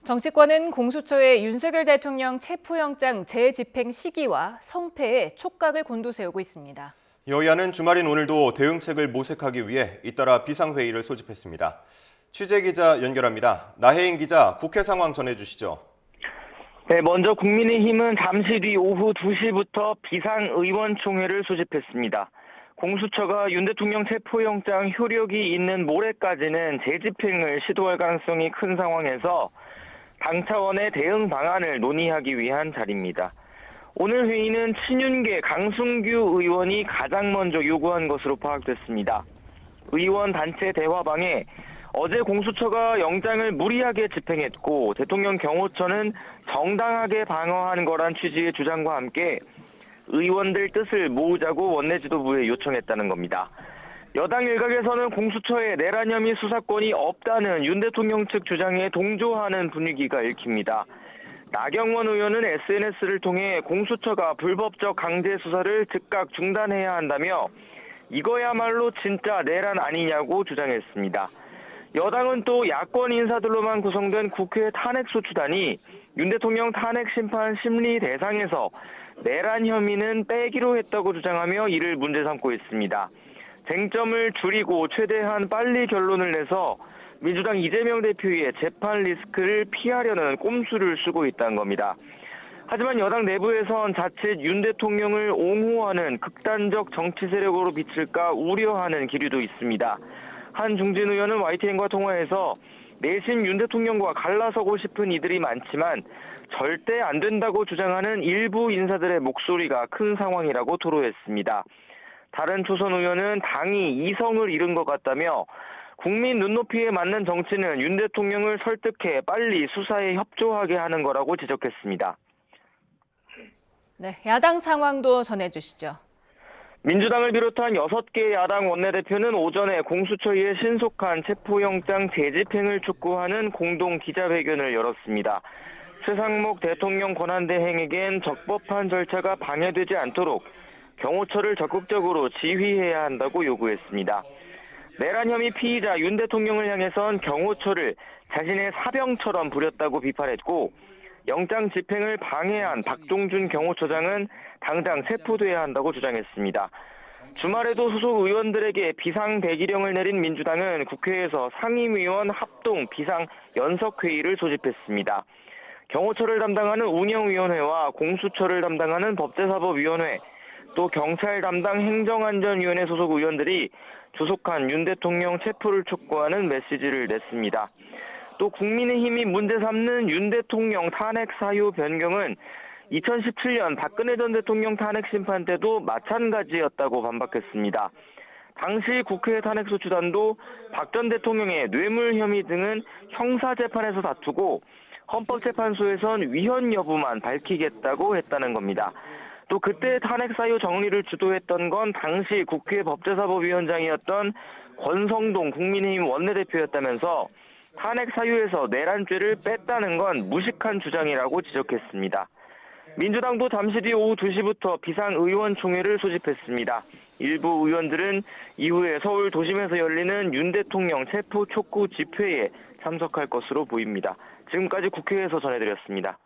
정치권은 공수처의 윤석열 대통령 체포영장 재집행 시기와 성패에 촉각을 곤두세우고 있습니다. 여야는 주말인 오늘도 대응책을 모색하기 위해 잇따라 비상회의를 소집했습니다. 취재기자 연결합니다. 나혜인 기자, 국회 상황 전해주시죠. 네, 먼저 국민의힘은 잠시 뒤 오후 2시부터 비상의원총회를 소집했습니다. 공수처가 윤 대통령 체포영장 효력이 있는 모레까지는 재집행을 시도할 가능성이 큰 상황에서 당 차원의 대응 방안을 논의하기 위한 자리입니다. 오늘 회의는 친윤계 강승규 의원이 가장 먼저 요구한 것으로 파악됐습니다. 의원 단체 대화방에 어제 공수처가 영장을 무리하게 집행했고 대통령 경호처는 정당하게 방어한 거란 취지의 주장과 함께 의원들 뜻을 모으자고 원내지도부에 요청했다는 겁니다. 여당 일각에서는 공수처에 내란 혐의 수사권이 없다는 윤 대통령 측 주장에 동조하는 분위기가 읽힙니다. 나경원 의원은 SNS를 통해 공수처가 불법적 강제 수사를 즉각 중단해야 한다며 이거야말로 진짜 내란 아니냐고 주장했습니다. 여당은 또 야권 인사들로만 구성된 국회 탄핵소추단이 윤 대통령 탄핵 심판 심리 대상에서 내란 혐의는 빼기로 했다고 주장하며 이를 문제 삼고 있습니다. 쟁점을 줄이고 최대한 빨리 결론을 내서 민주당 이재명 대표의 재판 리스크를 피하려는 꼼수를 쓰고 있다는 겁니다. 하지만 여당 내부에선 자칫 윤 대통령을 옹호하는 극단적 정치 세력으로 비칠까 우려하는 기류도 있습니다. 한 중진 의원은 YTN과 통화해서 내심 윤 대통령과 갈라서고 싶은 이들이 많지만 절대 안 된다고 주장하는 일부 인사들의 목소리가 큰 상황이라고 토로했습니다. 다른 초선 의원은 당이 이성을 잃은 것 같다며 국민 눈높이에 맞는 정치는 윤 대통령을 설득해 빨리 수사에 협조하게 하는 거라고 지적했습니다. 네, 야당 상황도 전해주시죠. 민주당을 비롯한 6개 야당 원내대표는 오전에 공수처의 신속한 체포영장 재집행을 촉구하는 공동 기자회견을 열었습니다. 최상목 대통령 권한대행에겐 적법한 절차가 방해되지 않도록 경호처를 적극적으로 지휘해야 한다고 요구했습니다. 내란 혐의 피의자 윤 대통령을 향해선 경호처를 자신의 사병처럼 부렸다고 비판했고 영장 집행을 방해한 박종준 경호처장은 당장 체포돼야 한다고 주장했습니다. 주말에도 소속 의원들에게 비상대기령을 내린 민주당은 국회에서 상임위원 합동 비상연석회의를 소집했습니다. 경호처를 담당하는 운영위원회와 공수처를 담당하는 법제사법위원회, 또 경찰 담당 행정안전위원회 소속 의원들이 조속한 윤 대통령 체포를 촉구하는 메시지를 냈습니다. 또 국민의힘이 문제 삼는 윤 대통령 탄핵 사유 변경은 2017년 박근혜 전 대통령 탄핵 심판 때도 마찬가지였다고 반박했습니다. 당시 국회 탄핵소추단도 박 전 대통령의 뇌물 혐의 등은 형사재판에서 다투고 헌법재판소에선 위헌 여부만 밝히겠다고 했다는 겁니다. 또 그때 탄핵 사유 정리를 주도했던 건 당시 국회 법제사법위원장이었던 권성동 국민의힘 원내대표였다면서 탄핵 사유에서 내란죄를 뺐다는 건 무식한 주장이라고 지적했습니다. 민주당도 잠시 뒤 오후 2시부터 비상의원총회를 소집했습니다. 일부 의원들은 이후에 서울 도심에서 열리는 윤 대통령 체포 촉구 집회에 참석할 것으로 보입니다. 지금까지 국회에서 전해드렸습니다.